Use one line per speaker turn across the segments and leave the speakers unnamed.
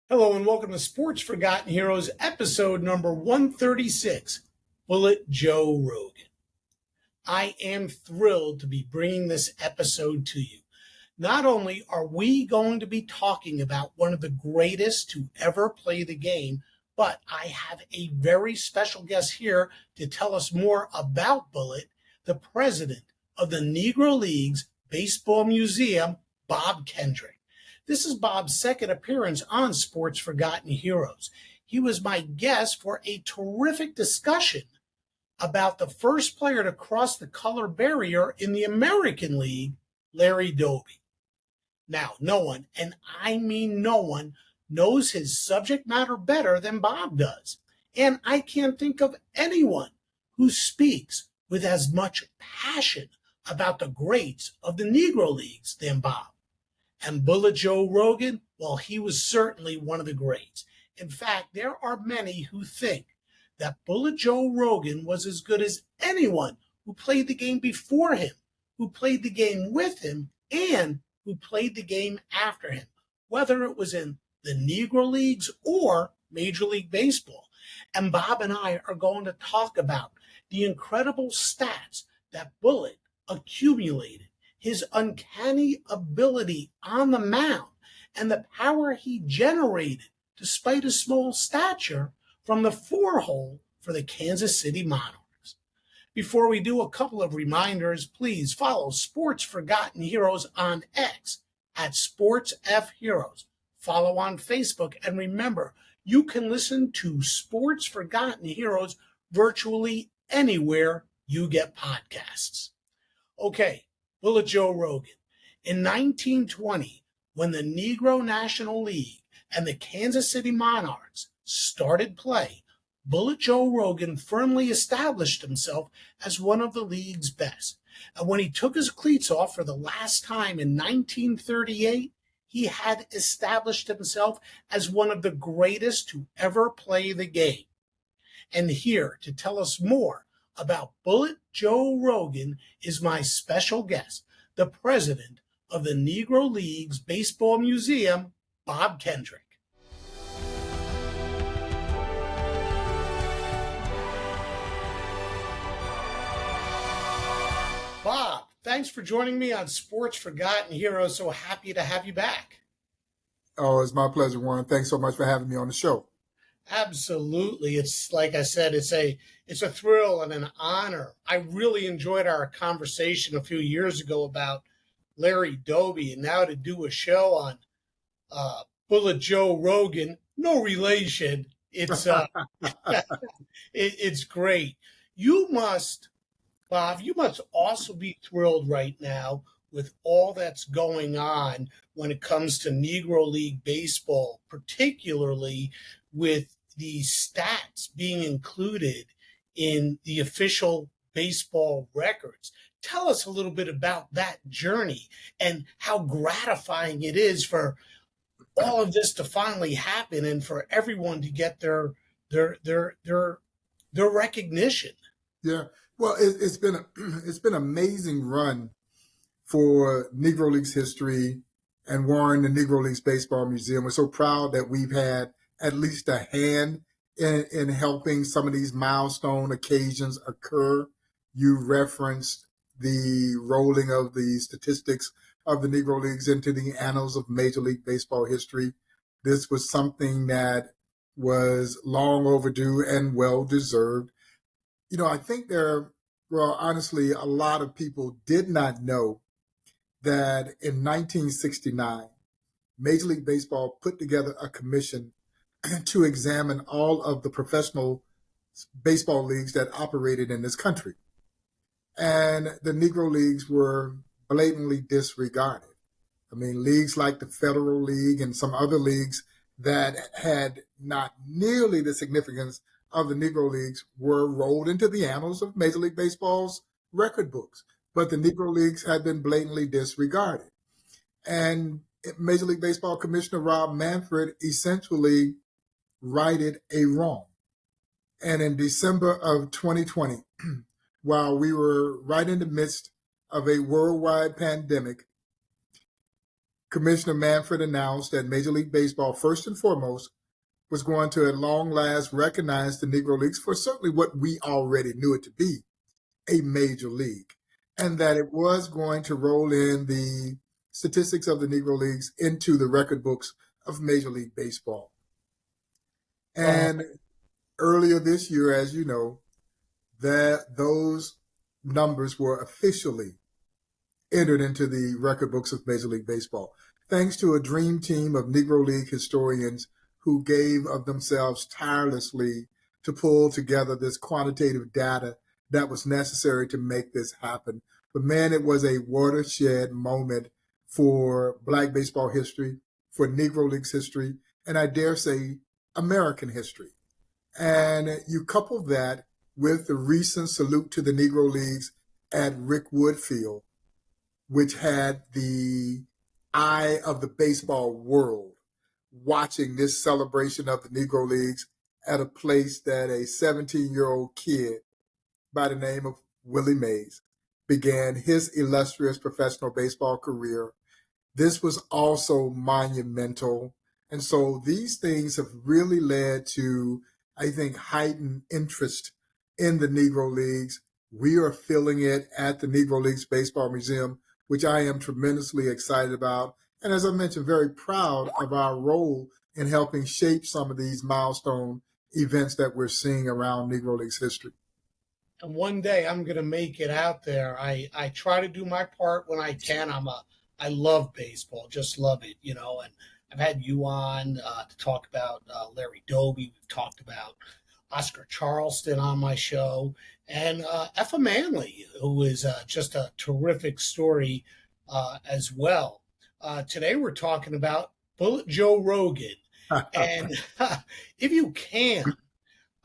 Hello and welcome to Sports Forgotten Heroes, episode number 136, Bullet Joe Rogan. I am thrilled to be bringing this episode to you. Not only are we going to be talking about one of the greatest to ever play the game, but I have a very special guest here to tell us more about Bullet, the president of the Negro Leagues Baseball Museum, Bob Kendrick. This is Bob's second appearance on Sports Forgotten Heroes. He was my guest for a terrific discussion about the first player to cross the color barrier in the American League, Larry Doby. Now, no one, and I mean no one, knows his subject matter better than Bob does. And I can't think of anyone who speaks with as much passion about the greats of the Negro Leagues than Bob. And Bullet Joe Rogan, well, he was certainly one of the greats. In fact, there are many who think that Bullet Joe Rogan was as good as anyone who played the game before him, who played the game with him, and who played the game after him, whether it was in the Negro Leagues or Major League Baseball. And Bob and I are going to talk about the incredible stats that Bullet accumulated, his uncanny ability on the mound, and the power he generated despite his small stature from the four-hole for the Kansas City Monarchs. Before we do, a couple of reminders. Please follow Sports Forgotten Heroes on X at SportsFHeroes. Follow on Facebook, and remember, you can listen to Sports Forgotten Heroes virtually anywhere you get podcasts. Okay, Bullet Joe Rogan. In 1920, when the Negro National League and the Kansas City Monarchs started play, Bullet Joe Rogan firmly established himself as one of the league's best. And when he took his cleats off for the last time in 1938, he had established himself as one of the greatest to ever play the game. And here to tell us more about Bullet Joe Rogan is my special guest, the president of the Negro Leagues Baseball Museum, Bob Kendrick. Bob, thanks for joining me on Sports Forgotten Heroes. So happy to have you back.
Oh, it's my pleasure, Warren. Thanks so much for having me on the show.
Absolutely. It's like I said, it's a thrill and an honor. I really enjoyed our conversation a few years ago about Larry Doby, and now to do a show on Bullet Joe Rogan, no relation. It's it's great. You must, Bob, you must also be thrilled right now with all that's going on when it comes to Negro League baseball, particularly with the stats being included in the official baseball records. Tell us a little bit about that journey and how gratifying it is for all of this to finally happen and for everyone to get their recognition.
Yeah, well, it's been an amazing run for Negro Leagues history, and Warren, the Negro Leagues Baseball Museum. We're so proud that we've had at least a hand in helping some of these milestone occasions occur. You referenced the rolling of the statistics of the Negro Leagues into the annals of Major League Baseball history. This was something that was long overdue and well-deserved. You know, I think honestly, a lot of people did not know that in 1969, Major League Baseball put together a commission to examine all of the professional baseball leagues that operated in this country. And the Negro Leagues were blatantly disregarded. I mean, leagues like the Federal League and some other leagues that had not nearly the significance of the Negro Leagues were rolled into the annals of Major League Baseball's record books. But the Negro Leagues had been blatantly disregarded. And Major League Baseball Commissioner Rob Manfred essentially righted a wrong. And in December of 2020, while we were right in the midst of a worldwide pandemic, Commissioner Manfred announced that Major League Baseball, first and foremost, was going to at long last recognize the Negro Leagues for certainly what we already knew it to be, a major league, and that it was going to roll in the statistics of the Negro Leagues into the record books of Major League Baseball. And earlier this year, as you know, that those numbers were officially entered into the record books of Major League Baseball, thanks to a dream team of Negro League historians who gave of themselves tirelessly to pull together this quantitative data that was necessary to make this happen. But man, it was a watershed moment for Black baseball history, for Negro Leagues history, and I dare say American history. And you couple that with the recent salute to the Negro Leagues at Rick Wood Field, which had the eye of the baseball world watching this celebration of the Negro Leagues at a place that a 17-year-old kid by the name of Willie Mays began his illustrious professional baseball career. This was also monumental. And so these things have really led to, I think, heightened interest in the Negro Leagues. We are feeling it at the Negro Leagues Baseball Museum, which I am tremendously excited about. And as I mentioned, very proud of our role in helping shape some of these milestone events that we're seeing around Negro Leagues history.
And one day I'm going to make it out there. I try to do my part when I can. I love baseball, just love it, you know. And I've had you on to talk about Larry Doby. We've talked about Oscar Charleston on my show, and Effa Manley, who is just a terrific story as well. Today we're talking about Bullet Joe Rogan. And if you can,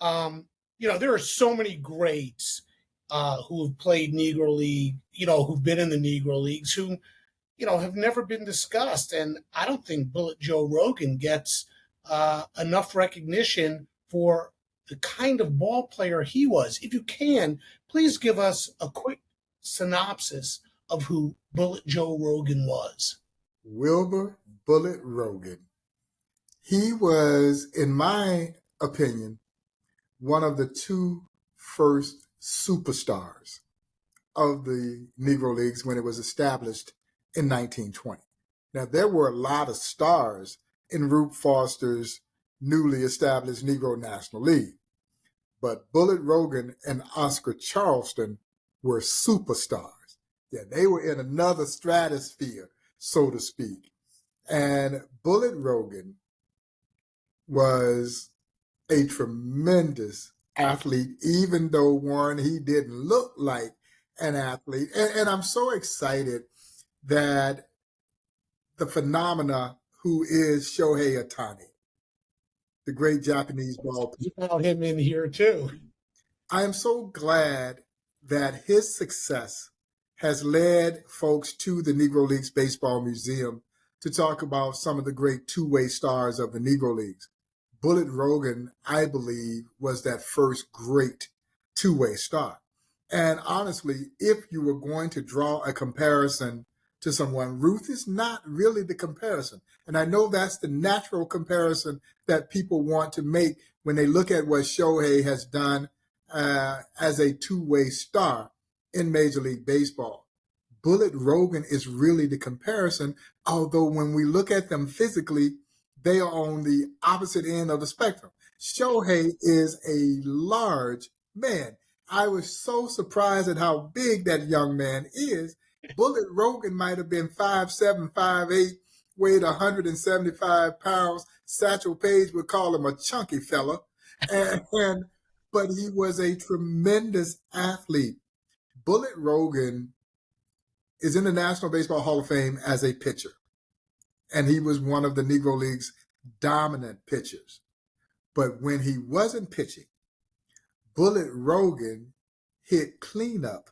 you know, there are so many greats who have played Negro League, you know, who've been in the Negro Leagues, who, you know, have never been discussed. And I don't think Bullet Joe Rogan gets enough recognition for the kind of ball player he was. If you can, please give us a quick synopsis of who Bullet Joe Rogan was.
Wilbur Bullet Rogan. He was, in my opinion, one of the two first superstars of the Negro Leagues when it was established in 1920. Now, there were a lot of stars in Rube Foster's newly established Negro National League, but Bullet Rogan and Oscar Charleston were superstars. Yeah, they were in another stratosphere, so to speak. And Bullet Rogan was a tremendous athlete, even though, Warren, he didn't look like an athlete. And I'm so excited that the phenomena who is Shohei Ohtani, the great Japanese ball player.
You found him in here too.
I am so glad that his success has led folks to the Negro Leagues Baseball Museum to talk about some of the great two-way stars of the Negro Leagues. Bullet Rogan, I believe, was that first great two-way star. And honestly, if you were going to draw a comparison to someone, Ruth is not really the comparison. And I know that's the natural comparison that people want to make when they look at what Shohei has done as a two-way star in Major League Baseball. Bullet Rogan is really the comparison, although when we look at them physically, they are on the opposite end of the spectrum. Shohei is a large man. I was so surprised at how big that young man is. Bullet Rogan might have been 5'7", 5'8", weighed 175 pounds. Satchel Paige would call him a chunky fella. But he was a tremendous athlete. Bullet Rogan is in the National Baseball Hall of Fame as a pitcher. And he was one of the Negro League's dominant pitchers. But when he wasn't pitching, Bullet Rogan hit cleanup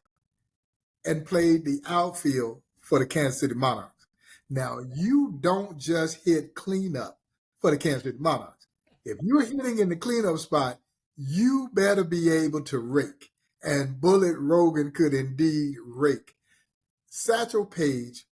and played the outfield for the Kansas City Monarchs. Now, you don't just hit cleanup for the Kansas City Monarchs. If you're hitting in the cleanup spot, you better be able to rake. And Bullet Rogan could indeed rake. Satchel Paige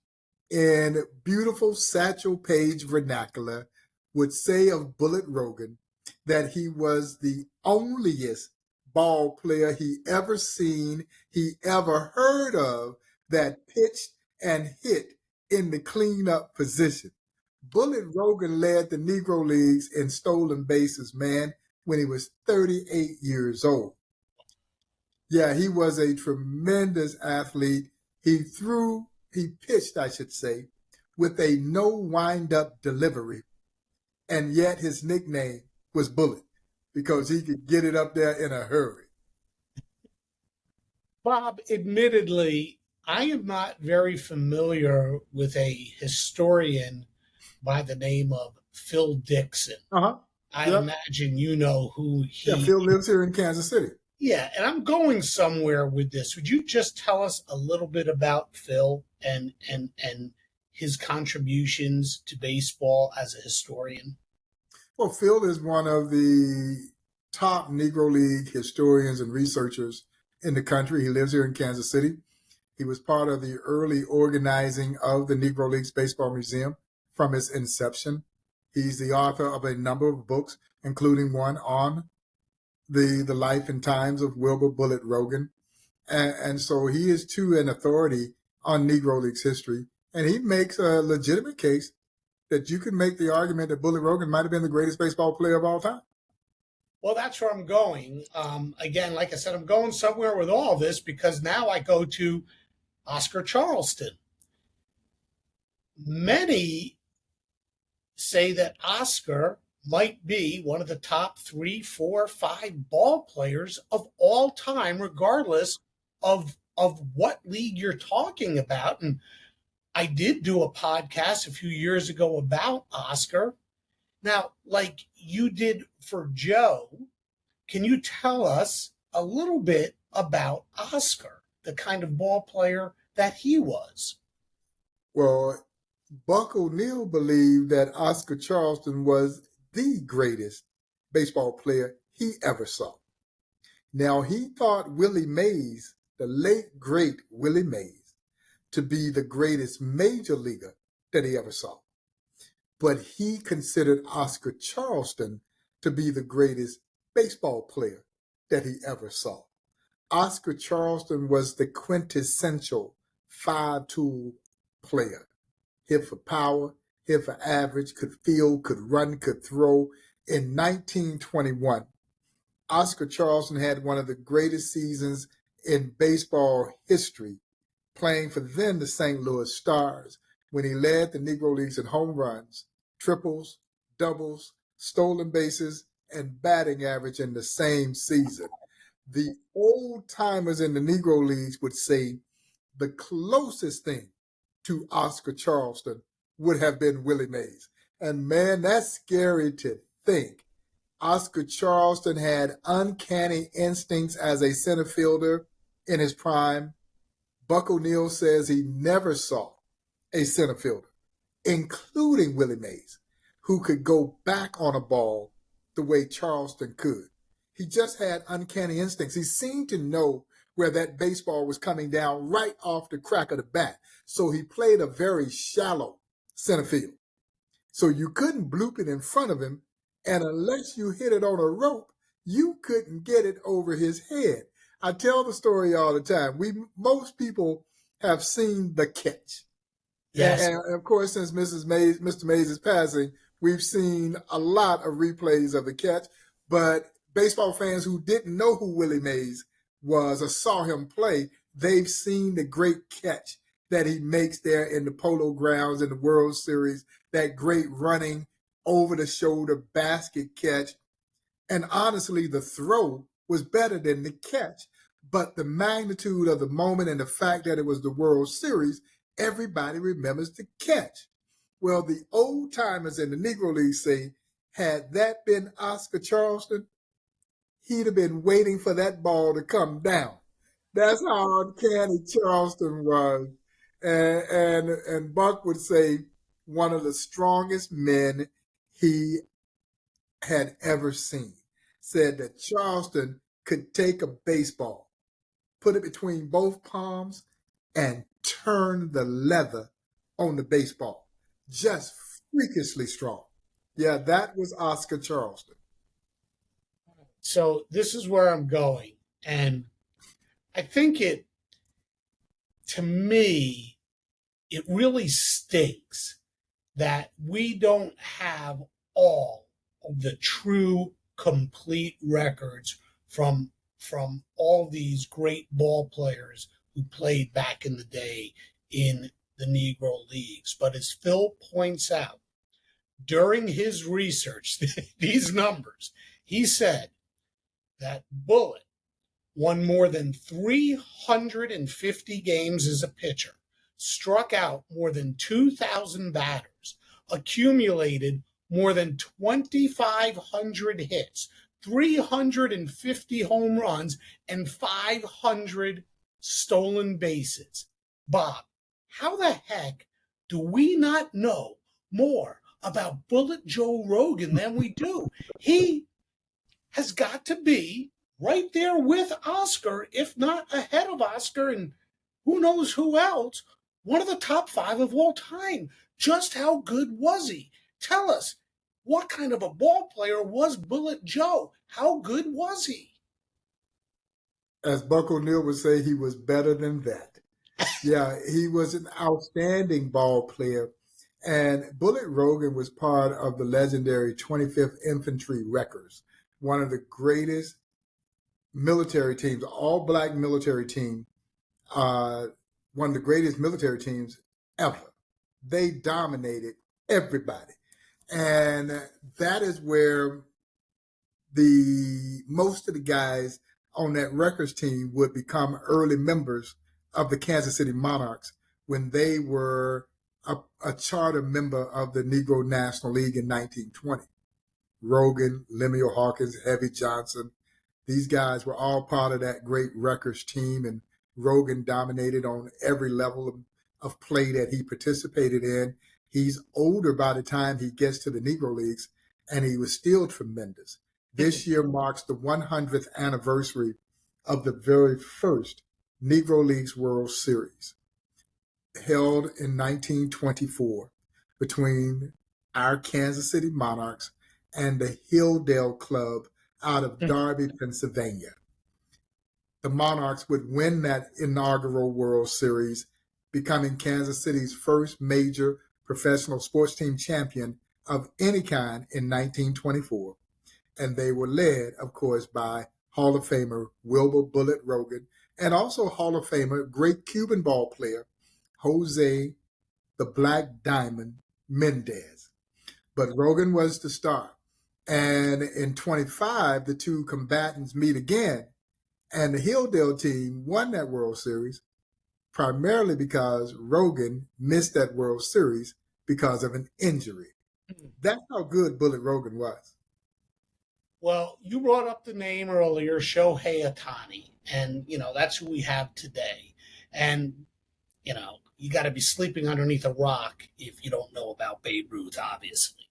in beautiful Satchel Paige vernacular, would say of Bullet Rogan that he was the onlyest ball player he ever seen, he ever heard of, that pitched and hit in the cleanup position. Bullet Rogan led the Negro Leagues in stolen bases, man, when he was 38 years old. Yeah, he was a tremendous athlete. He pitched, I should say, with a no windup delivery. And yet his nickname was Bullet because he could get it up there in a hurry.
Bob, admittedly, I am not very familiar with a historian by the name of Phil Dixon.
Uh-huh.
I
Yep.
imagine you know who he
Yeah, Phil lives here in Kansas City.
Yeah, and I'm going somewhere with this. Would you just tell us a little bit about Phil and his contributions to baseball as a historian?
Well, Phil is one of the top Negro League historians and researchers in the country. He lives here in Kansas City. He was part of the early organizing of the Negro Leagues Baseball Museum from its inception. He's the author of a number of books, including one on the life and times of Wilbur Bullet Rogan. And so he is, too, an authority on Negro Leagues history. And he makes a legitimate case that you can make the argument that Bullet Rogan might have been the greatest baseball player of all time.
Well, that's where I'm going. Again, like I said, I'm going somewhere with all this because now I go to Oscar Charleston. Many say that Oscar might be one of the top 3, 4, 5 ball players of all time, regardless of what league you're talking about. And I did do a podcast a few years ago about Oscar. Now, like you did for Joe, can you tell us a little bit about Oscar, the kind of ball player that he was?
Well, Buck O'Neil believed that Oscar Charleston was the greatest baseball player he ever saw. Now, he thought Willie Mays, the late, great Willie Mays, to be the greatest major leaguer that he ever saw. But he considered Oscar Charleston to be the greatest baseball player that he ever saw. Oscar Charleston was the quintessential five-tool player. Hit for power, hit for average, could field, could run, could throw. In 1921, Oscar Charleston had one of the greatest seasons in baseball history, playing for then the St. Louis Stars, when he led the Negro Leagues in home runs, triples, doubles, stolen bases, and batting average in the same season. The old-timers in the Negro Leagues would say the closest thing to Oscar Charleston would have been Willie Mays. And man, that's scary to think. Oscar Charleston had uncanny instincts as a center fielder in his prime. Buck O'Neil says he never saw a center fielder, including Willie Mays, who could go back on a ball the way Charleston could. He just had uncanny instincts. He seemed to know where that baseball was coming down right off the crack of the bat. So he played a very shallow center field. So you couldn't bloop it in front of him, and unless you hit it on a rope, you couldn't get it over his head. I tell the story all the time. Most people have seen The Catch.
Yes.
And of course, since Mr. Mays' passing, we've seen a lot of replays of The Catch. But baseball fans who didn't know who Willie Mays was or saw him play, they've seen the great catch that he makes there in the Polo Grounds in the World Series, that great running over-the-shoulder basket catch. And honestly, the throw was better than the catch. But the magnitude of the moment and the fact that it was the World Series, everybody remembers the catch. Well, the old-timers in the Negro League say, had that been Oscar Charleston, he'd have been waiting for that ball to come down. That's how uncanny Charleston was. And Buck would say one of the strongest men he had ever seen. Said that Charleston could take a baseball, put it between both palms, and turn the leather on the baseball. Just freakishly strong. Yeah, that was Oscar Charleston.
So this is where I'm going. And I think to me, it really stinks that we don't have all of the true, complete records from all these great ball players who played back in the day in the Negro Leagues. But as Phil points out, during his research, these numbers, he said that Bullet won more than 350 games as a pitcher, struck out more than 2,000 batters, accumulated more than 2,500 hits, 350 home runs, and 500 stolen bases. Bob, how the heck do we not know more about Bullet Joe Rogan than we do? He has got to be right there with Oscar, if not ahead of Oscar, and who knows who else, one of the top 5 of all time. Just how good was he? Tell us, what kind of a ball player was Bullet Joe? How good was he?
As Buck O'Neill would say, he was better than that. Yeah, he was an outstanding ball player. And Bullet Rogan was part of the legendary 25th Infantry Wreckers, one of the greatest military teams, all black military team, one of the greatest military teams ever. They dominated everybody. And that is where most of the guys on that Wreckers team would become early members of the Kansas City Monarchs when they were a charter member of the Negro National League in 1920. Rogan, Lemuel Hawkins, Heavy Johnson, these guys were all part of that great Wreckers team, and Rogan dominated on every level of play that he participated in. He's older by the time he gets to the Negro Leagues, and he was still tremendous. This year marks the 100th anniversary of the very first Negro Leagues World Series, held in 1924 between our Kansas City Monarchs and the Hilldale Club out of Darby, Pennsylvania. The Monarchs would win that inaugural World Series, becoming Kansas City's first major professional sports team champion of any kind in 1924. And they were led, of course, by Hall of Famer Wilbur Bullet Rogan, and also Hall of Famer, great Cuban ball player, Jose the Black Diamond Mendez. But Rogan was the star. And in 25, the two combatants meet again. And the Hilldale team won that World Series primarily because Rogan missed that World Series because of an injury. That's how good Bullet Rogan was.
Well, you brought up the name earlier, Shohei Ohtani, and that's who we have today. And you got to be sleeping underneath a rock if you don't know about Babe Ruth, obviously.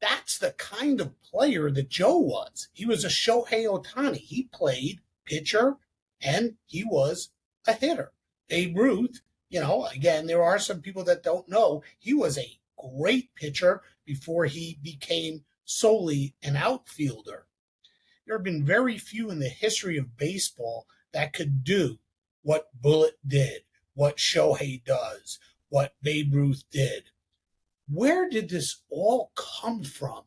That's the kind of player that Joe was. He was a Shohei Ohtani. He played pitcher and he was a hitter. Babe Ruth, again, there are some people that don't know, he was a great pitcher before he became solely an outfielder. There have been very few in the history of baseball that could do what Bullet did, what Shohei does, what Babe Ruth did. Where did this all come from?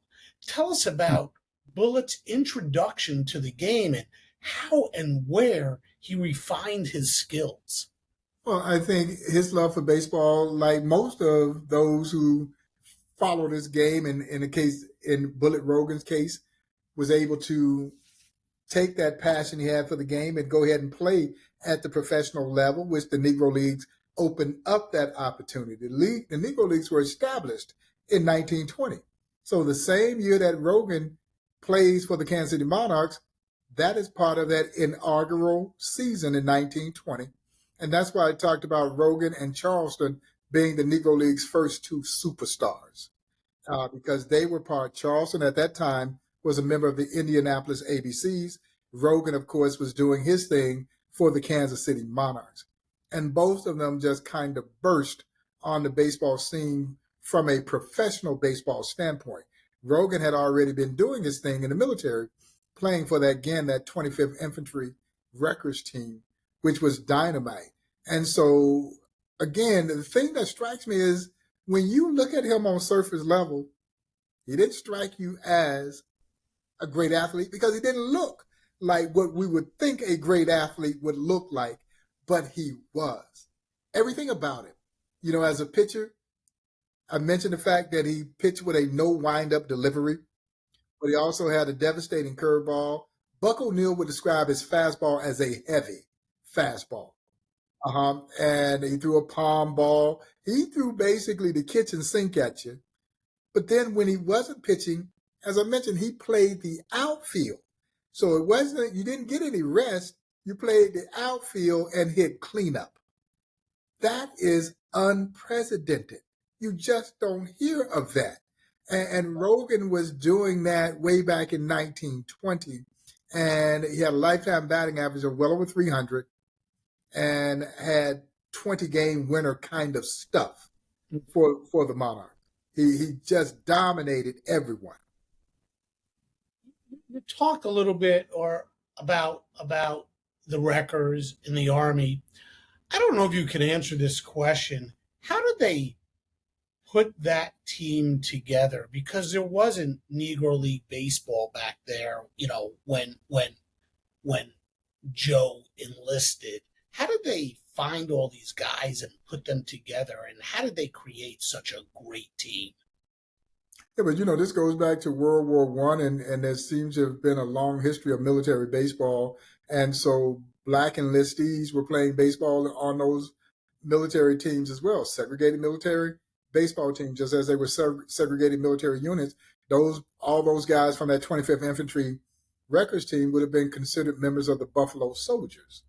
Tell us about Bullet's introduction to the game and how and where he refined his skills.
Well, I think his love for baseball, like most of those who follow this game, and in Bullet Rogan's case, was able to take that passion he had for the game and go ahead and play at the professional level, which the Negro Leagues opened up that opportunity. The Negro Leagues were established in 1920. So the same year that Rogan plays for the Kansas City Monarchs, that is part of that inaugural season in 1920. And that's why I talked about Rogan and Charleston being the Negro League's first two superstars, because they were part. Charleston at that time was a member of the Indianapolis ABCs. Rogan, of course, was doing his thing for the Kansas City Monarchs. And both of them just kind of burst on the baseball scene from a professional baseball standpoint. Rogan had already been doing his thing in the military, playing for that 25th Infantry Wreckers team, which was dynamite. And so, again, the thing that strikes me is when you look at him on surface level, he didn't strike you as a great athlete because he didn't look like what we would think a great athlete would look like, but he was. Everything about him. You know, as a pitcher, I mentioned the fact that he pitched with a no windup delivery, but he also had a devastating curveball. Buck O'Neil would describe his fastball as a heavy fastball. And he threw a palm ball. He threw basically the kitchen sink at you. But then when he wasn't pitching, as I mentioned, he played the outfield. So it wasn't, you didn't get any rest. You played the outfield and hit cleanup. That is unprecedented. You just don't hear of that. And Rogan was doing that way back in 1920. And he had a lifetime batting average of well over 300 and had 20-game winner kind of stuff for the Monarchs. He just dominated everyone.
You talk a little bit about the Wreckers in the Army. I don't know if you can answer this question. How did they put that team together? Because there wasn't Negro League baseball back there, you know, when Joe enlisted. How did they find all these guys and put them together? And how did they create such a great team?
Yeah, but you know, this goes back to World War I, and there seems to have been a long history of military baseball. And so black enlistees were playing baseball on those military teams as well, segregated military baseball teams, just as they were segregated military units. All those guys from that 25th Infantry Wreckers team would have been considered members of the Buffalo Soldiers.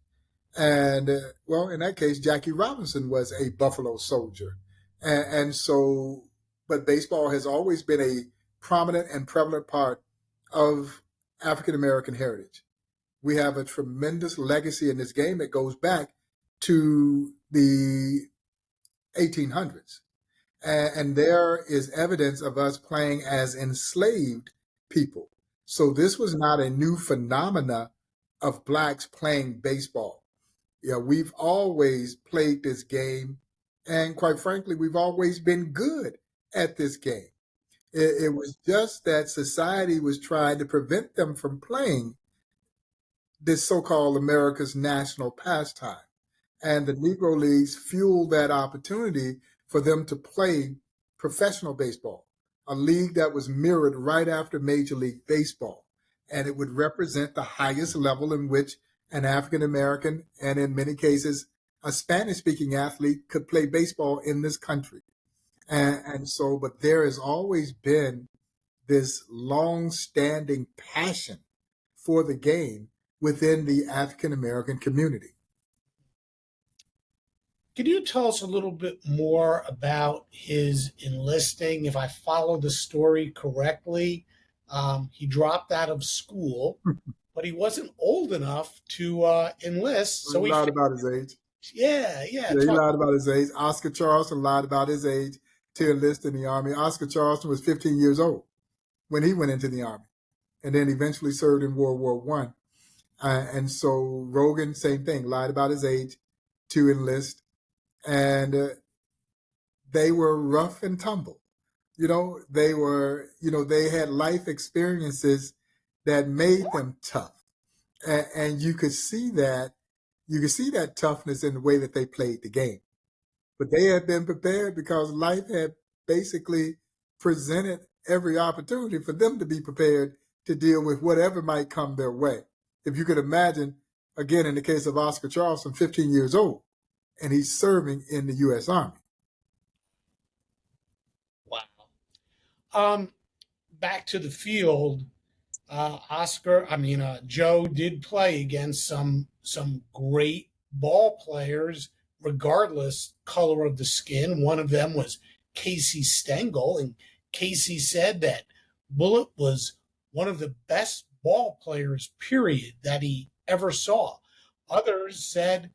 And, well, in that case, Jackie Robinson was a Buffalo Soldier. And so, but baseball has always been a prominent and prevalent part of African-American heritage. We have a tremendous legacy in this game that goes back to the 1800s. And there is evidence of us playing as enslaved people. So this was not a new phenomena of blacks playing baseball. Yeah, we've always played this game, and quite frankly, we've always been good at this game. It was just that society was trying to prevent them from playing this so-called America's national pastime. And the Negro Leagues fueled that opportunity for them to play professional baseball, a league that was mirrored right after Major League Baseball. And it would represent the highest level in which an African-American, and in many cases, a Spanish-speaking athlete could play baseball in this country. And so, but there has always been this long-standing passion for the game within the African-American community.
Can you tell us a little bit more about his enlisting? If I follow the story correctly, he dropped out of school, but he wasn't old enough to enlist.
So he lied about his age.
Yeah.
He lied about his age. Oscar Charleston lied about his age to enlist in the Army. Oscar Charleston was 15 years old when he went into the Army, and then eventually served in World War I. And so Rogan, same thing, lied about his age to enlist. And they were rough and tumble. They had life experiences that made them tough. And you could see that toughness in the way that they played the game. But they had been prepared because life had basically presented every opportunity for them to be prepared to deal with whatever might come their way. If you could imagine, again, in the case of Oscar Charleston, 15 years old, and he's serving in the U.S. Army.
Wow. Back to the field, Joe did play against some great ball players, regardless color of the skin. One of them was Casey Stengel, and Casey said that Bullet was one of the best ball players, period, that he ever saw. Others said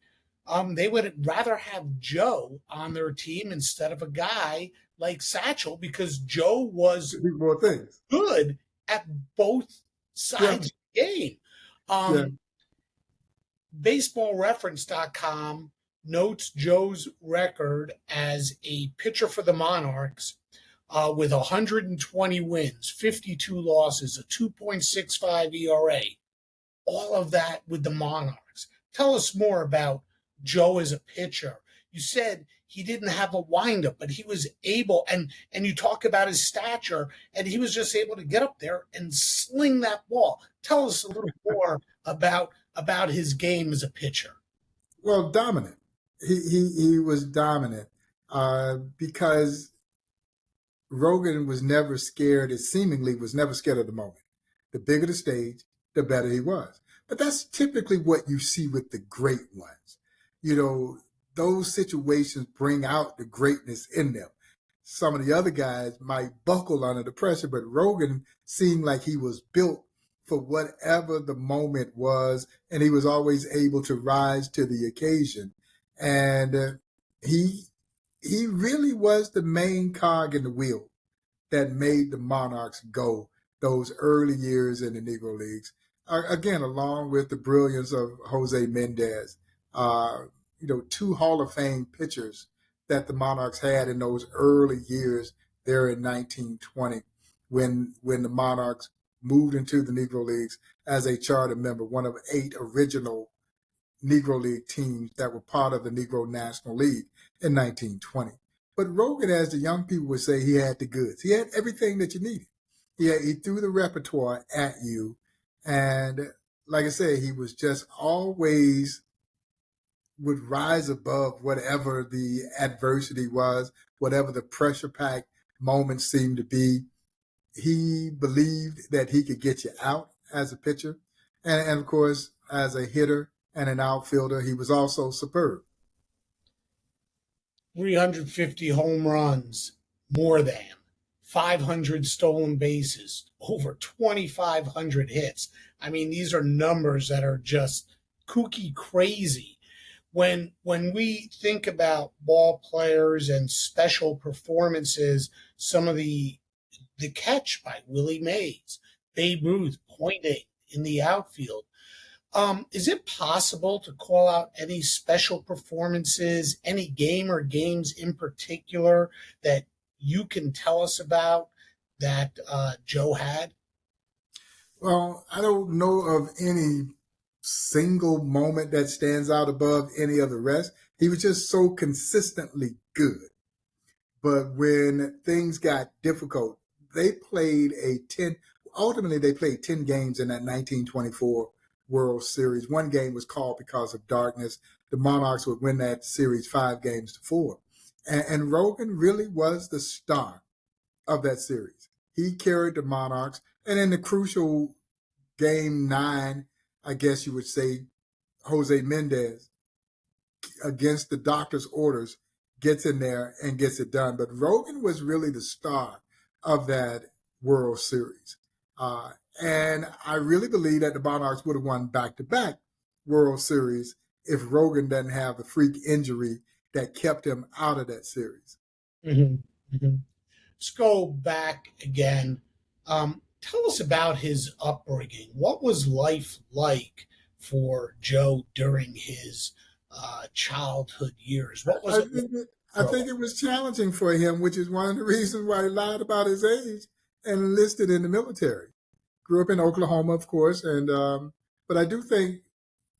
they would rather have Joe on their team instead of a guy like Satchel because Joe was
To do more things.
good at both
Yeah,
sides of the game.
yeah.
Um, BaseballReference.com notes Joe's record as a pitcher for the Monarchs with 120 wins, 52 losses, a 2.65 ERA, all of that with the Monarchs. Tell us more about Joe as a pitcher. You said he didn't have a windup, but he was able, and you talk about his stature, and he was just able to get up there and sling that ball. Tell us a little more about his game as a pitcher.
Well, dominant. He was dominant because Rogan was never scared. It seemingly was never scared of the moment. The bigger the stage, the better he was. But that's typically what you see with the great ones. You know, those situations bring out the greatness in them. Some of the other guys might buckle under the pressure, but Rogan seemed like he was built for whatever the moment was, and he was always able to rise to the occasion. And he he really was the main cog in the wheel that made the Monarchs go those early years in the Negro Leagues. Again, along with the brilliance of Jose Mendez, two Hall of Fame pitchers that the Monarchs had in those early years there in 1920 when the Monarchs moved into the Negro Leagues as a charter member, one of 8 original Negro League teams that were part of the Negro National League in 1920. But Rogan, as the young people would say, he had the goods. He had everything that you needed. He threw the repertoire at you. And like I said, he was just always would rise above whatever the adversity was, whatever the pressure-packed moments seemed to be. He believed that he could get you out as a pitcher. And of course, as a hitter and an outfielder, he was also superb.
350 home runs, more than 500 stolen bases, over 2,500 hits. I mean, these are numbers that are just kooky crazy. When we think about ball players and special performances, some of the catch by Willie Mays, Babe Ruth pointing in the outfield. Is it possible to call out any special performances, any game or games in particular that you can tell us about that Joe had?
Well, I don't know of any single moment that stands out above any of the rest. He was just so consistently good. But when things got difficult, ultimately they played 10 games in that 1924 World Series. One game was called because of darkness. The Monarchs would win that series 5-4. And Rogan really was the star of that series. He carried the Monarchs. And in the crucial game 9, I guess you would say, Jose Mendez, against the doctor's orders, gets in there and gets it done. But Rogan was really the star of that World Series. And I really believe that the Monarchs would have won back-to-back World Series if Rogan doesn't have the freak injury that kept him out of that series.
Mm-hmm. Mm-hmm. Let's go back again. Tell us about his upbringing. What was life like for Joe during his childhood years? What was
I
it like
think it,
to
I
grow
think
up?
it was challenging for him, which is one of the reasons why he lied about his age and enlisted in the military. Grew up in Oklahoma, of course, and but I do think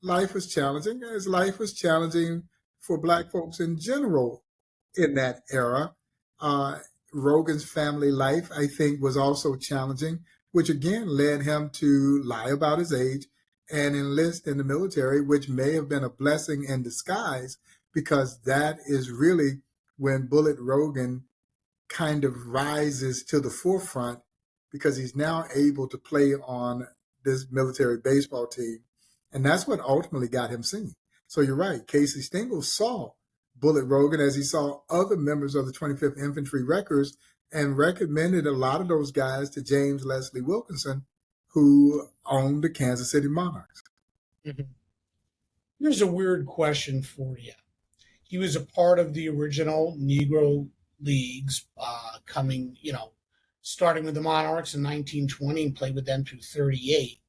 life was challenging, as life was challenging for Black folks in general in that era. Uh, Rogan's family life, I think, was also challenging, which again led him to lie about his age and enlist in the military, which may have been a blessing in disguise, because that is really when Bullet Rogan kind of rises to the forefront, because he's now able to play on this military baseball team. And that's what ultimately got him seen. So you're right. Casey Stengel saw Bullet Rogan as he saw other members of the 25th Infantry Wreckers and recommended a lot of those guys to James Leslie Wilkinson, who owned the Kansas City Monarchs.
Mhm. Here's a weird question for you. He was a part of the original Negro Leagues, starting with the Monarchs in 1920 and played with them through 38.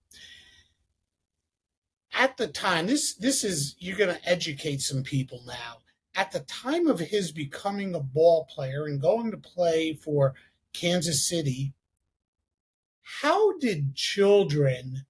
At the time, this is, you're going to educate some people now. At the time of his becoming a ball player and going to play for Kansas City, how did children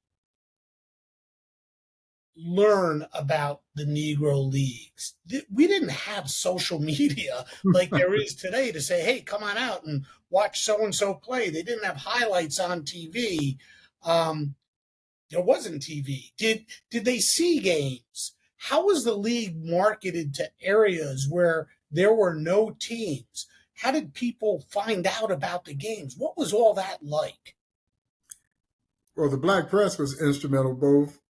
learn about the Negro Leagues? We didn't have social media like there is today to say, hey, come on out and watch so-and-so play. They didn't have highlights on TV. There wasn't TV. Did they see games? How was the league marketed to areas where there were no teams? How did people find out about the games? What was all that like?
Well, the black press was instrumental both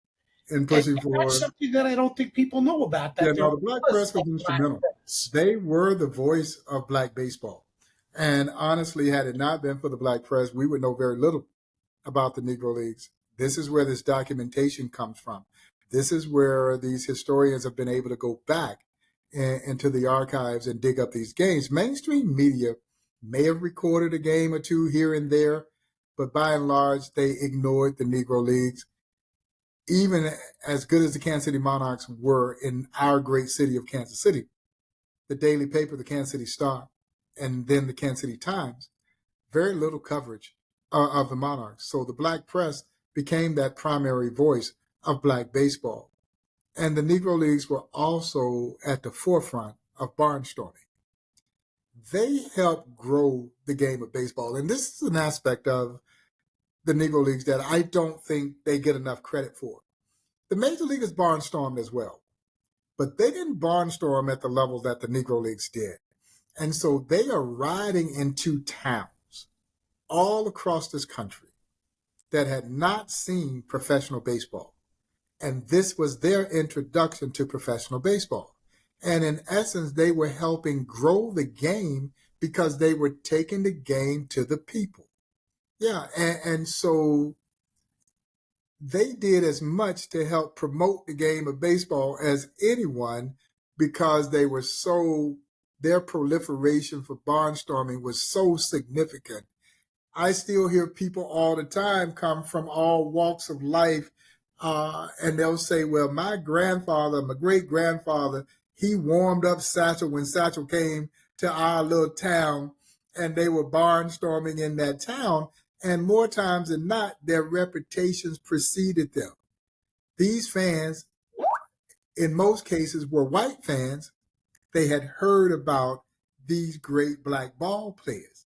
in pushing for.
That's something that I don't think people know about.
The black press was instrumental. They were the voice of black baseball. And honestly, had it not been for the black press, we would know very little about the Negro Leagues. This is where this documentation comes from. This is where these historians have been able to go back into the archives and dig up these games. Mainstream media may have recorded a game or two here and there, but by and large, they ignored the Negro Leagues. Even as good as the Kansas City Monarchs were in our great city of Kansas City, the daily paper, the Kansas City Star, and then the Kansas City Times, very little coverage of the Monarchs. So the black press became that primary voice of black baseball. And the Negro Leagues were also at the forefront of barnstorming. They helped grow the game of baseball. And this is an aspect of the Negro Leagues that I don't think they get enough credit for. The Major Leaguers barnstormed as well, but they didn't barnstorm at the level that the Negro Leagues did. And so they are riding into towns all across this country that had not seen professional baseball. And this was their introduction to professional baseball. And in essence, they were helping grow the game because they were taking the game to the people. Yeah, and so they did as much to help promote the game of baseball as anyone because their proliferation for barnstorming was so significant. I still hear people all the time come from all walks of life, and they'll say, well, my great-grandfather, he warmed up Satchel when Satchel came to our little town, and they were barnstorming in that town. And more times than not, their reputations preceded them. These fans, in most cases, were white fans. They had heard about these great black ball players,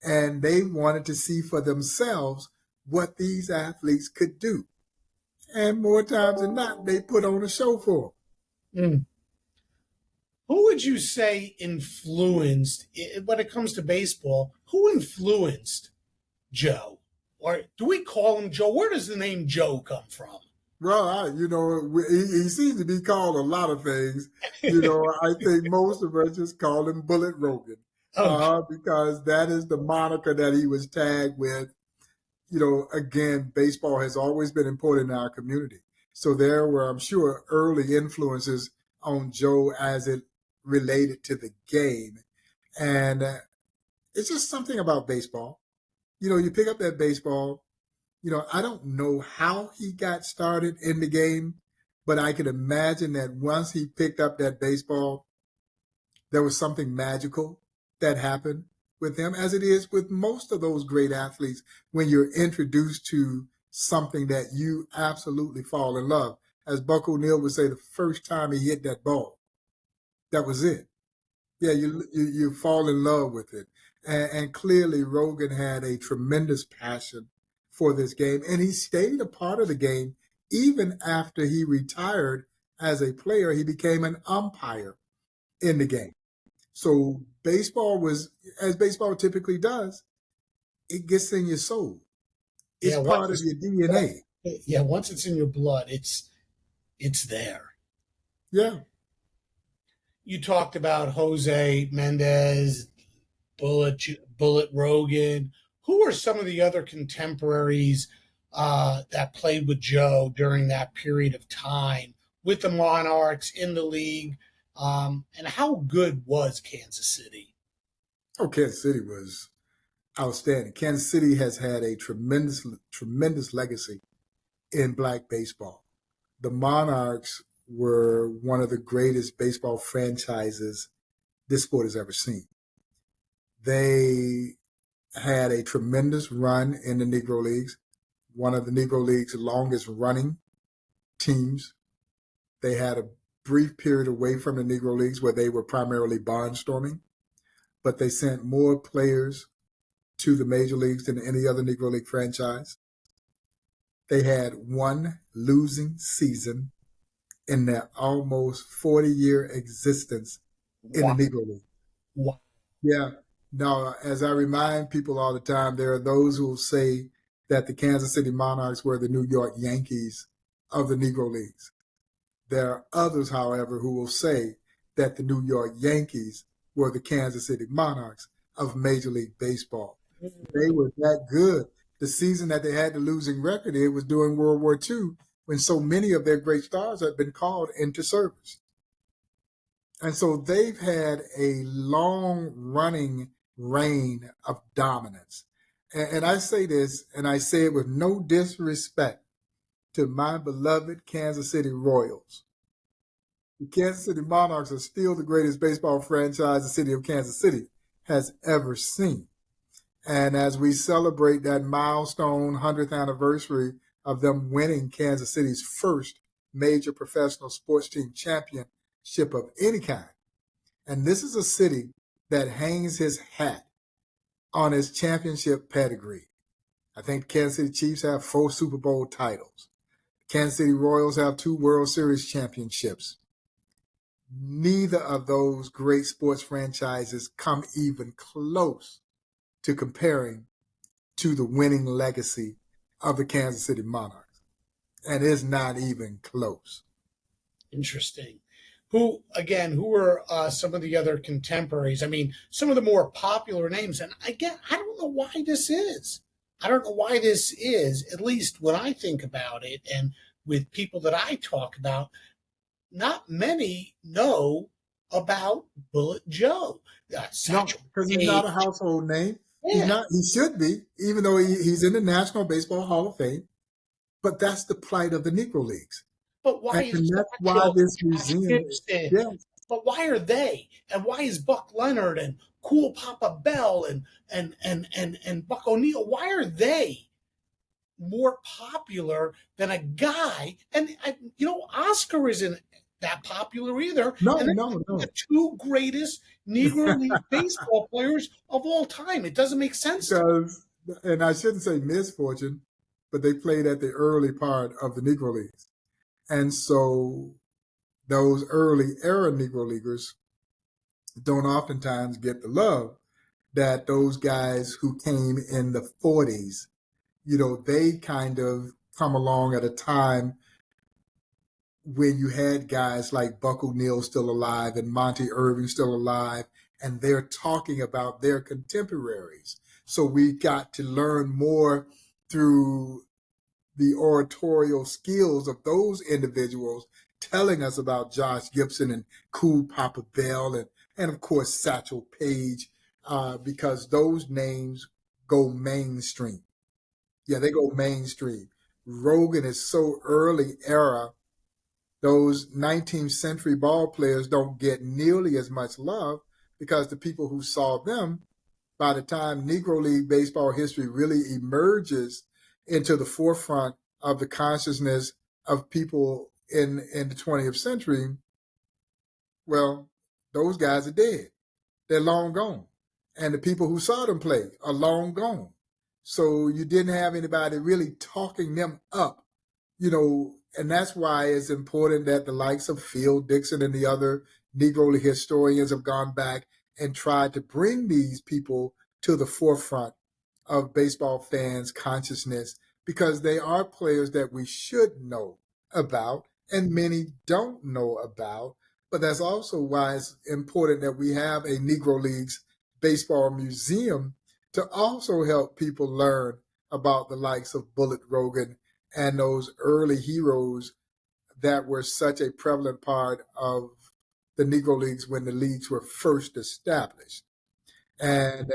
and they wanted to see for themselves what these athletes could do. And more times than not, they put on a show for them.
Who would you say influenced, when it comes to baseball, who influenced Joe? Or do we call him Joe? Where does the name Joe come from?
Well, he seems to be called a lot of things. I think most of us just call him Bullet Rogan because that is the moniker that he was tagged with. Again, baseball has always been important in our community. So there were, I'm sure, early influences on Joe as it related to the game. And it's just something about baseball. You pick up that baseball, I don't know how he got started in the game, but I can imagine that once he picked up that baseball, there was something magical that happened with him, as it is with most of those great athletes when you're introduced to something that you absolutely fall in love. As Buck O'Neil would say, the first time he hit that ball, that was it. Yeah, you fall in love with it. And clearly Rogan had a tremendous passion for this game, and he stayed a part of the game even after he retired as a player. He became an umpire in the game. So baseball was, as baseball typically does, it gets in your soul. It's part of your DNA.
Yeah, once it's in your blood, it's there.
Yeah.
You talked about Jose Mendez, Bullet Rogan. Who are some of the other contemporaries that played with Joe during that period of time with the Monarchs in the league. And how good was Kansas City?
Oh, Kansas City was outstanding. Kansas City has had a tremendous legacy in black baseball. The Monarchs were one of the greatest baseball franchises this sport has ever seen. They had a tremendous run in the Negro Leagues, one of the Negro Leagues' longest running teams. They had a brief period away from the Negro Leagues where they were primarily barnstorming, but they sent more players to the major leagues than any other Negro League franchise. They had one losing season in their almost 40-year existence in the Negro League.
Wow.
Yeah. Now, as I remind people all the time, there are those who will say that the Kansas City Monarchs were the New York Yankees of the Negro Leagues. There are others, however, who will say that the New York Yankees were the Kansas City Monarchs of Major League Baseball. They were that good. The season that they had the losing record in was during World War II, when so many of their great stars had been called into service. And so they've had a long running reign of dominance. And I say this, and I say it with no disrespect to my beloved Kansas City Royals. The Kansas City Monarchs are still the greatest baseball franchise the city of Kansas City has ever seen. And as we celebrate that milestone 100th anniversary of them winning Kansas City's first major professional sports team championship of any kind, and this is a city that hangs his hat on its championship pedigree. I think Kansas City Chiefs have 4 Super Bowl titles. Kansas City Royals have 2 World Series championships. Neither of those great sports franchises come even close to comparing to the winning legacy of the Kansas City Monarchs. And it's not even close.
Interesting. Who were some of the other contemporaries? I mean, some of the more popular names. And I don't know why this is. I don't know why this is, at least when I think about it and with people that I talk about, not many know about Bullet Joe.
No, because he's not a household name.
Yeah.
He should be, even though he's in the National Baseball Hall of Fame. But that's the plight of the Negro Leagues.
But why
And
is
that's why this museum
Gibson? But why are they? And why is Buck Leonard and Cool Papa Bell and Buck O'Neill? Why are they more popular than a guy? And Oscar isn't that popular either.
No.
The 2 greatest Negro League baseball players of all time. It doesn't make sense.
And I shouldn't say misfortune, but they played at the early part of the Negro Leagues. And so those early era Negro Leaguers don't oftentimes get the love that those guys who came in the 40s, they kind of come along at a time when you had guys like Buck O'Neill still alive and Monty Irving still alive, and they're talking about their contemporaries. So we got to learn more through the oratorial skills of those individuals telling us about Josh Gibson and Cool Papa Bell and of course Satchel Paige, because those names go mainstream. Yeah, they go mainstream. Rogan is so early era. Those 19th century ball players don't get nearly as much love because the people who saw them, by the time Negro League baseball history really emerges into the forefront of the consciousness of people in the 20th century, well, those guys are dead. They're long gone. And the people who saw them play are long gone. So you didn't have anybody really talking them up, and that's why it's important that the likes of Phil Dixon and the other Negro League historians have gone back and tried to bring these people to the forefront of baseball fans' consciousness, because they are players that we should know about and many don't know about. But that's also why it's important that we have a Negro Leagues baseball museum to also help people learn about the likes of Bullet Rogan and those early heroes that were such a prevalent part of the Negro Leagues when the leagues were first established. And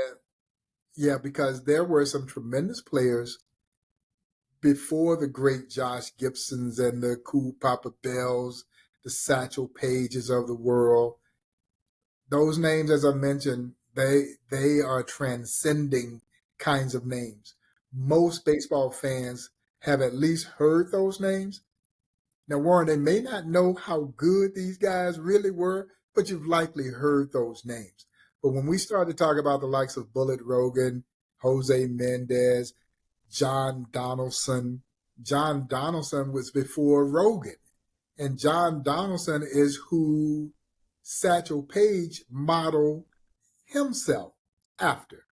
yeah, because there were some tremendous players before the great Josh Gibsons and the Cool Papa Bells, the Satchel Pages of the world. Those names, as I mentioned, they are transcending kinds of names. Most baseball fans have at least heard those names. Now, Warren, they may not know how good these guys really were, but you've likely heard those names. But when we start to talk about the likes of Bullet Rogan, Jose Mendez, John Donaldson was before Rogan. And John Donaldson is who Satchel Paige modeled himself after.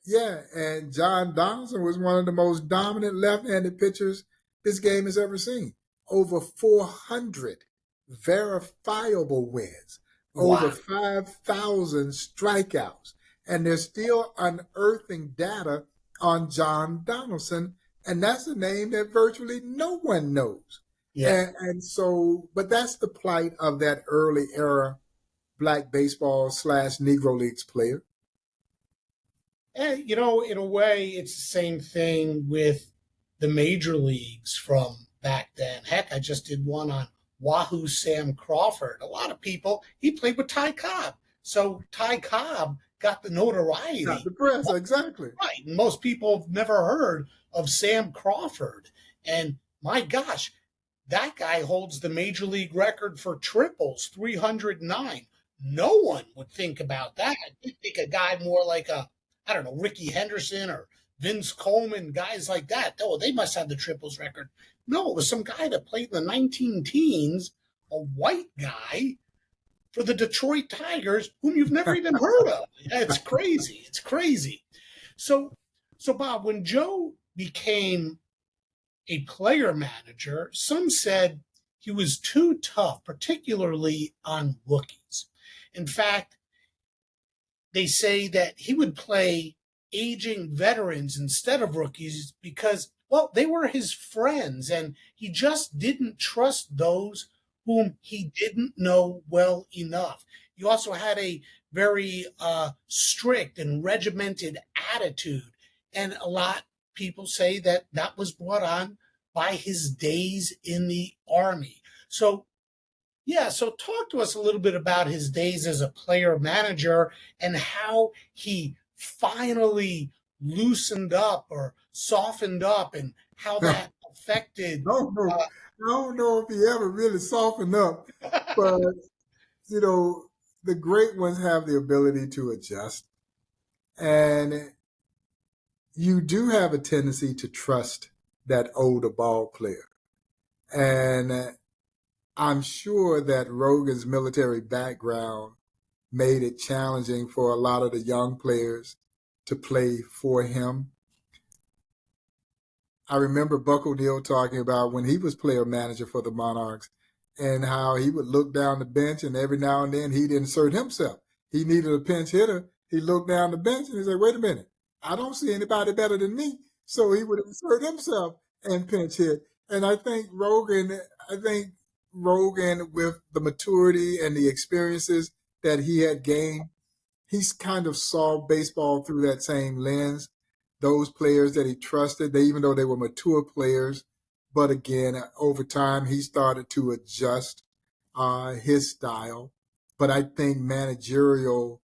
Yeah, and John Donaldson was one of the most dominant left-handed pitchers this game has ever seen. Over 400 verifiable wins, over 5,000 strikeouts, and they're still unearthing data on John Donaldson, and that's a name that virtually no one knows.
Yeah.
And so, but that's the plight of that early era black baseball / Negro Leagues player.
And, you know, in a way, it's the same thing with the major leagues from back then. Heck, I just did one on Wahoo Sam Crawford. A lot of people, he played with Ty Cobb. So Ty Cobb got the notoriety.
Got the press, exactly.
Right. And most people have never heard of Sam Crawford. And my gosh, that guy holds the major league record for triples, 309. No one would think about that. You'd think a guy more like Ricky Henderson or Vince Coleman, guys like that. Oh, they must have the triples record. No, it was some guy that played in the 19 teens, a white guy for the Detroit Tigers, whom you've never even heard of. It's crazy. It's crazy. So Bob, when Joe became a player manager, some said he was too tough, particularly on rookies. In fact, they say that he would play aging veterans instead of rookies because, well, they were his friends and he just didn't trust those whom he didn't know well enough. He also had a very strict and regimented attitude. And a lot of people say that that was brought on by his days in the Army. So talk to us a little bit about his days as a player manager and how he finally loosened up or softened up and how that affected.
I don't know if he ever really softened up, but, you know, the great ones have the ability to adjust. And you do have a tendency to trust that older ball player. And I'm sure that Rogan's military background made it challenging for a lot of the young players to play for him. I remember Buck O'Neil talking about when he was player manager for the Monarchs and how he would look down the bench and every now and then he'd insert himself. He needed a pinch hitter. He looked down the bench and he said, wait a minute, I don't see anybody better than me. So he would insert himself and pinch hit. And I think Rogan, with the maturity and the experiences that he had gained, he's kind of saw baseball through that same lens. Those players that he trusted, even though they were mature players, but again, over time, he started to adjust his style. But I think that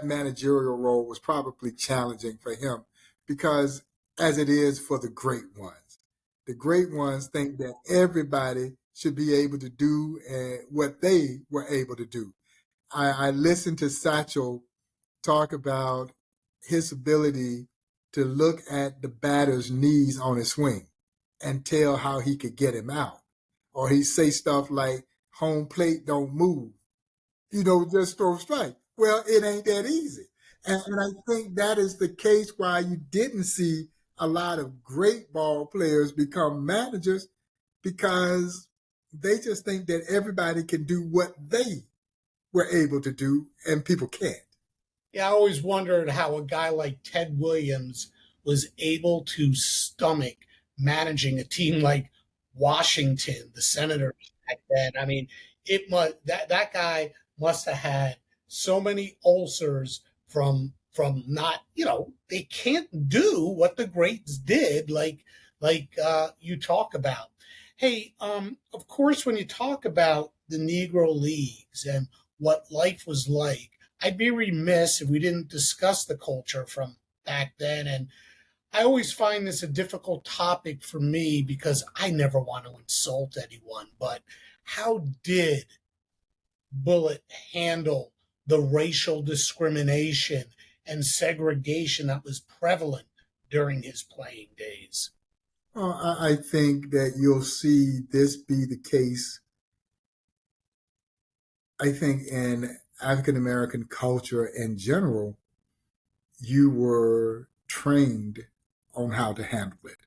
managerial role was probably challenging for him because as it is for the great ones. The great ones think that everybody should be able to do what they were able to do. I listened to Satchel talk about his ability to look at the batter's knees on his swing and tell how he could get him out. Or he'd say stuff like, home plate don't move. Just throw strike. Well, it ain't that easy. And I think that is the case why you didn't see a lot of great ball players become managers because they just think that everybody can do what they were able to do and people can't.
Yeah, I always wondered how a guy like Ted Williams was able to stomach managing a team like Washington, the Senators back then. I mean, it must that guy must have had so many ulcers from not, they can't do what the greats did, like you talk about. Hey, of course, when you talk about the Negro Leagues and what life was like, I'd be remiss if we didn't discuss the culture from back then. And I always find this a difficult topic for me because I never want to insult anyone. But how did Bullet handle the racial discrimination and segregation that was prevalent during his playing days?
Well, I think that you'll see this be the case. I think in African American culture in general, you were trained on how to handle it,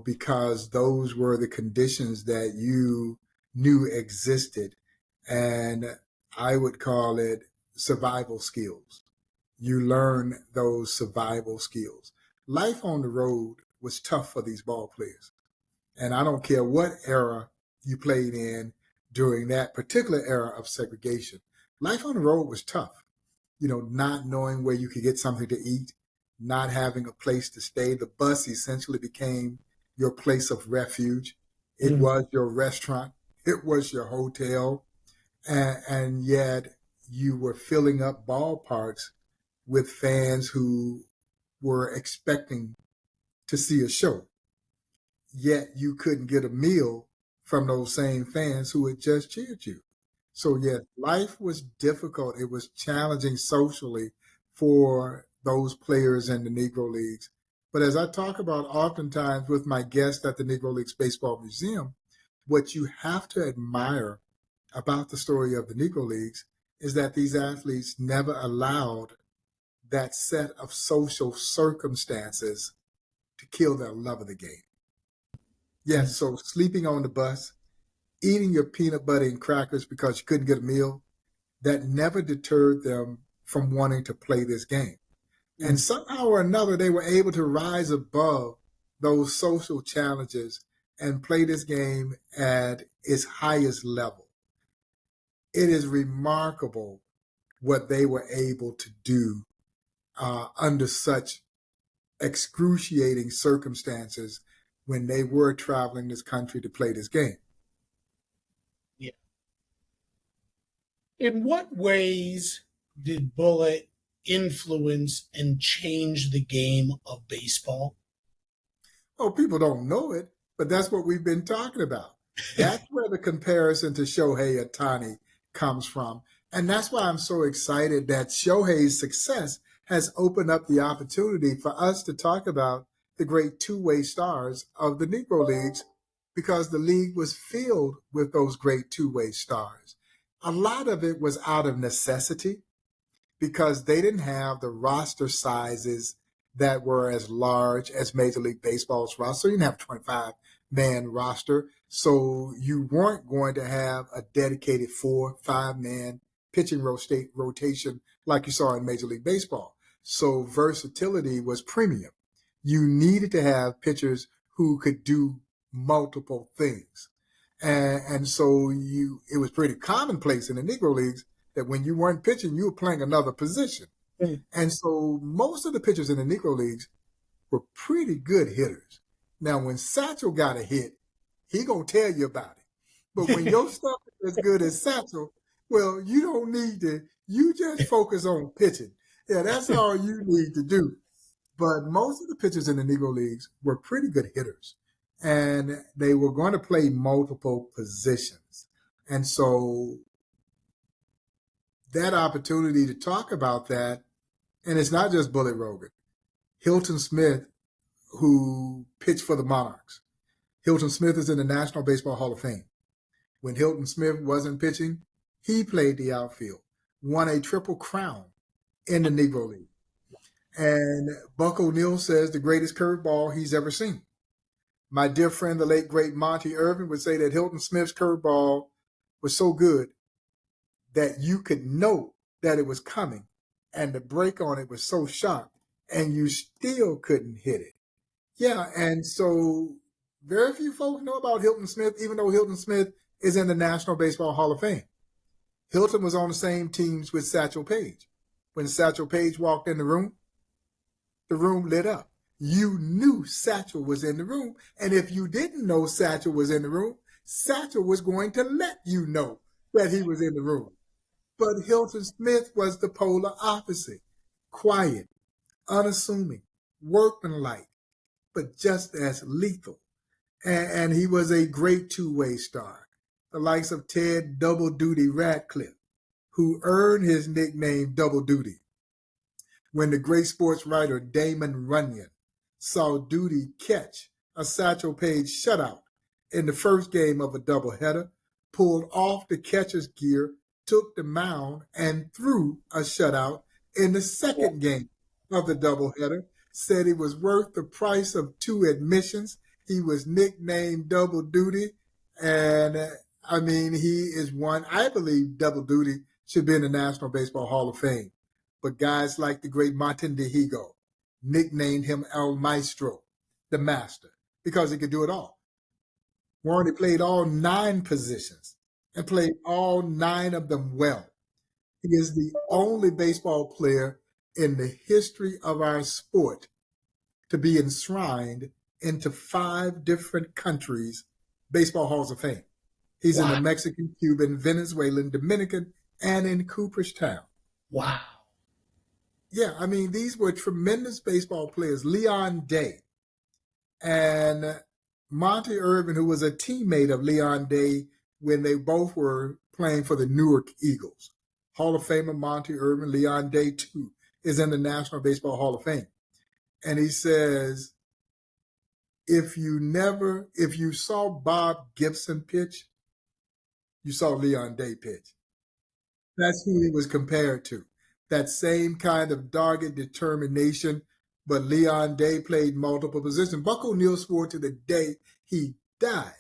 because those were the conditions that you knew existed. And I would call it survival skills. You learn those survival skills. Life on the road was tough for these ball players. And I don't care what era you played in during that particular era of segregation. Life on the road was tough. Not knowing where you could get something to eat, not having a place to stay. The bus essentially became your place of refuge. It was your restaurant. It was your hotel. And yet you were filling up ballparks with fans who were expecting to see a show. Yet you couldn't get a meal from those same fans who had just cheered you. So yes, life was difficult. It was challenging socially for those players in the Negro Leagues. But as I talk about oftentimes with my guests at the Negro Leagues Baseball Museum, what you have to admire about the story of the Negro Leagues is that these athletes never allowed that set of social circumstances to kill their love of the game. Yes, so sleeping on the bus, eating your peanut butter and crackers because you couldn't get a meal, that never deterred them from wanting to play this game. And somehow or another, they were able to rise above those social challenges and play this game at its highest level. It is remarkable what they were able to do under such excruciating circumstances when they were traveling this country to play this game.
Yeah. In what ways did Bullet influence and change the game of baseball?
Oh, people don't know it, but that's what we've been talking about. That's where the comparison to Shohei Ohtani comes from. And that's why I'm so excited that Shohei's success has opened up the opportunity for us to talk about the great two-way stars of the Negro Leagues, because the league was filled with those great two-way stars. A lot of it was out of necessity because they didn't have the roster sizes that were as large as Major League Baseball's roster. You didn't have a 25-man roster, so you weren't going to have a dedicated 4-5-man pitching rotation like you saw in Major League Baseball. So versatility was premium. You needed to have pitchers who could do multiple things. And so it was pretty commonplace in the Negro Leagues that when you weren't pitching, you were playing another position. And so most of the pitchers in the Negro Leagues were pretty good hitters. Now, when Satchel got a hit, he gonna tell you about it. But when your stuff is as good as Satchel, well, you don't need to. You just focus on pitching. Yeah, that's all you need to do. But most of the pitchers in the Negro Leagues were pretty good hitters, and they were going to play multiple positions. And so that opportunity to talk about that, and it's not just Bullet Rogan. Hilton Smith, who pitched for the Monarchs. Hilton Smith is in the National Baseball Hall of Fame. When Hilton Smith wasn't pitching, he played the outfield, won a triple crown in the Negro League. And Buck O'Neill says the greatest curveball he's ever seen. My dear friend, the late, great Monty Irvin, would say that Hilton Smith's curveball was so good that you could know that it was coming, and the break on it was so sharp, and you still couldn't hit it. Yeah, and so Very few folks know about Hilton Smith, even though Hilton Smith is in the National Baseball Hall of Fame. Hilton was on the same teams with Satchel Paige. When Satchel Paige walked in the room lit up. You knew Satchel was in the room. And if you didn't know Satchel was in the room, Satchel was going to let you know that he was in the room. But Hilton Smith was the polar opposite. Quiet, unassuming, workmanlike, but just as lethal. And he was a great two-way star. The likes of Ted Double Duty Radcliffe, who earned his nickname Double Duty when the great sports writer Damon Runyon saw Duty catch a Satchel Paige shutout in the first game of a doubleheader, pulled off the catcher's gear, took the mound, and threw a shutout in the second game of the doubleheader, said he was worth the price of 2 admissions. He was nicknamed Double Duty, and he is one. I believe Double Duty should be in the National Baseball Hall of Fame. But guys like the great Martin DeHigo nicknamed him El Maestro, the master, because he could do it all. Warren played all 9 positions and played all 9 of them well. He is the only baseball player in the history of our sport to be enshrined into 5 different countries' baseball halls of fame. He's in the Mexican, Cuban, Venezuelan, Dominican, and in Cooperstown.
Wow.
Yeah, these were tremendous baseball players. Leon Day and Monty Irvin, who was a teammate of Leon Day when they both were playing for the Newark Eagles. Hall of Famer Monty Irvin, Leon Day too, is in the National Baseball Hall of Fame. And he says, if you saw Bob Gibson pitch, you saw Leon Day pitch. That's who he was compared to. That same kind of dogged determination, but Leon Day played multiple positions. Buck O'Neil swore to the day he died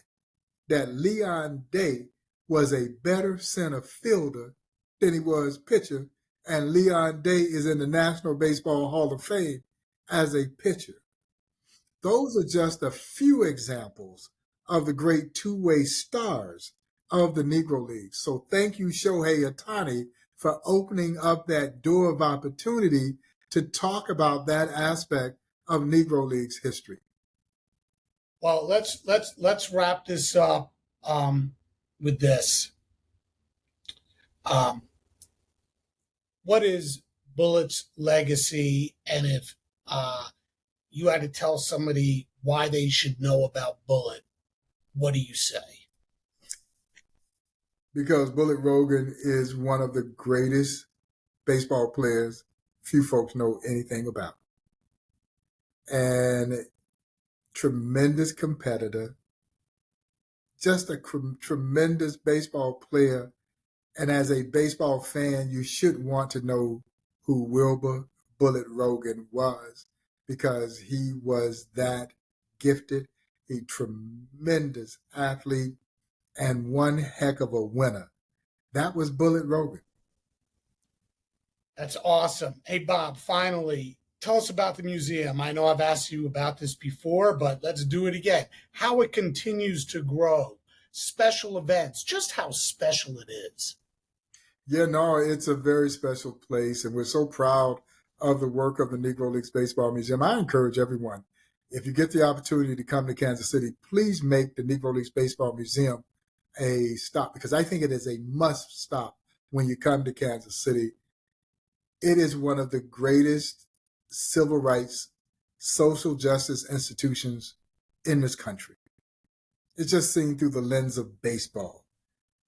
that Leon Day was a better center fielder than he was pitcher, and Leon Day is in the National Baseball Hall of Fame as a pitcher. Those are just a few examples of the great two-way stars of the Negro Leagues. So thank you, Shohei Ohtani, for opening up that door of opportunity to talk about that aspect of Negro Leagues history.
Well, let's wrap this up with this. What is Bullet's legacy, and if you had to tell somebody why they should know about Bullet, what do you say?
Because Bullet Rogan is one of the greatest baseball players few folks know anything about. And tremendous competitor, just a tremendous baseball player. And as a baseball fan, you should want to know who Wilbur Bullet Rogan was, because he was that gifted, a tremendous athlete, and one heck of a winner. That was Bullet Rogan.
That's awesome. Hey, Bob, finally, tell us about the museum. I know I've asked you about this before, but let's do it again. How it continues to grow, special events, just how special it is.
Yeah, no, it's a very special place, and we're so proud of the work of the Negro Leagues Baseball Museum. I encourage everyone, if you get the opportunity to come to Kansas City, please make the Negro Leagues Baseball Museum a stop, because I think it is a must stop when you come to Kansas City. It is one of the greatest civil rights, social justice institutions in this country. It's just seen through the lens of baseball.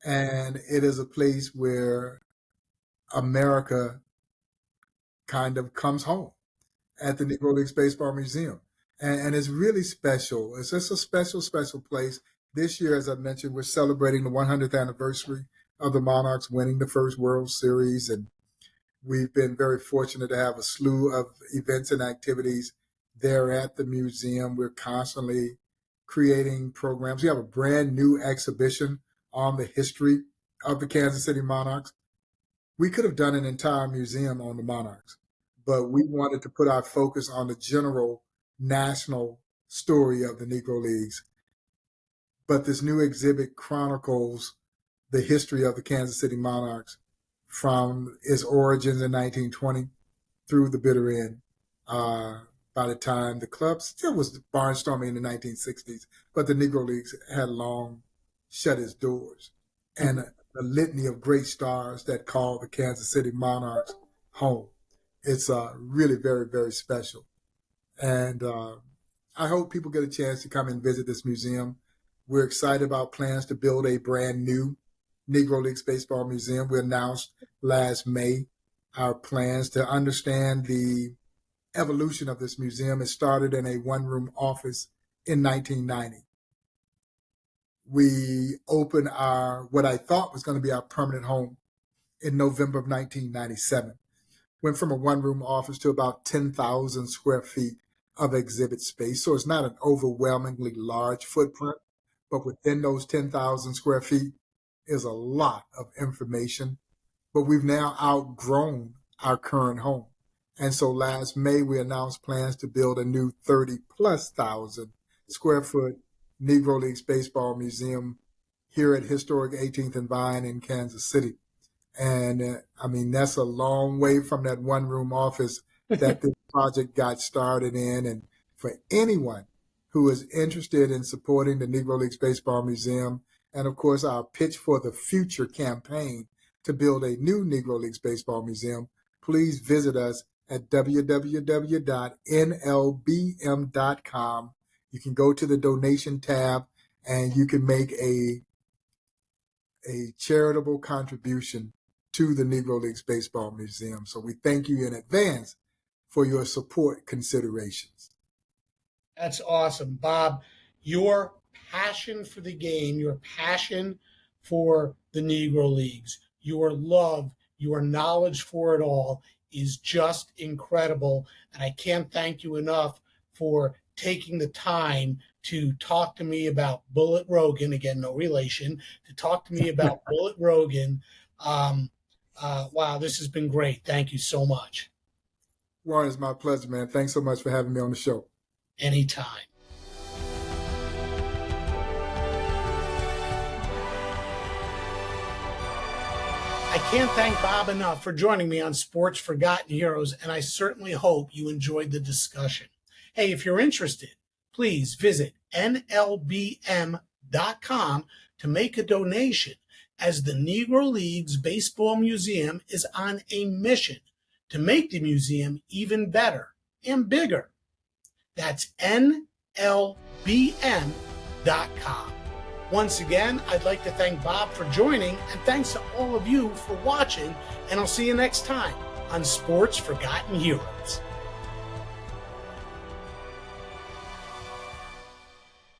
And it is a place where America kind of comes home at the Negro Leagues Baseball Museum. And it's really special. It's just a special, special place. This year, as I mentioned, we're celebrating the 100th anniversary of the Monarchs winning the first World Series. And we've been very fortunate to have a slew of events and activities there at the museum. We're constantly creating programs. We have a brand new exhibition on the history of the Kansas City Monarchs. We could have done an entire museum on the Monarchs, but we wanted to put our focus on the general national story of the Negro Leagues. But this new exhibit chronicles the history of the Kansas City Monarchs from its origins in 1920 through the bitter end. By the time the club still was barnstorming in the 1960s, but the Negro Leagues had long shut its doors. And the litany of great stars that call the Kansas City Monarchs home. It's really very, very special. And I hope people get a chance to come and visit this museum. We're excited about plans to build a brand new Negro Leagues Baseball Museum. We announced last May our plans to understand the evolution of this museum. It started in a one-room office in 1990. We opened what I thought was going to be our permanent home in November of 1997. Went from a one-room office to about 10,000 square feet of exhibit space. So it's not an overwhelmingly large footprint, but within those 10,000 square feet is a lot of information. But we've now outgrown our current home. And so last May, we announced plans to build a new 30-plus thousand square foot Negro Leagues Baseball Museum here at historic 18th and Vine in Kansas City. And that's a long way from that one-room office that this project got started in. And for anyone who is interested in supporting the Negro Leagues Baseball Museum, and of course our Pitch for the Future campaign to build a new Negro Leagues Baseball Museum, please visit us at www.nlbm.com. You can go to the donation tab and you can make a charitable contribution to the Negro Leagues Baseball Museum. So we thank you in advance for your support considerations.
That's awesome, Bob. Your passion for the game, your passion for the Negro Leagues, your love, your knowledge for it all is just incredible. And I can't thank you enough for taking the time to talk to me about Bullet Rogan. Again, no relation, to talk to me about Bullet Rogan. Wow, this has been great. Thank you so much.
Warren, it's my pleasure, man. Thanks so much for having me on the show.
Anytime. I can't thank Bob enough for joining me on Sports Forgotten Heroes, and I certainly hope you enjoyed the discussion. Hey, if you're interested, please visit nlbm.com to make a donation, as the Negro Leagues Baseball Museum is on a mission to make the museum even better and bigger. That's nlbm.com. Once again, I'd like to thank Bob for joining, and thanks to all of you for watching, and I'll see you next time on Sports Forgotten Heroes.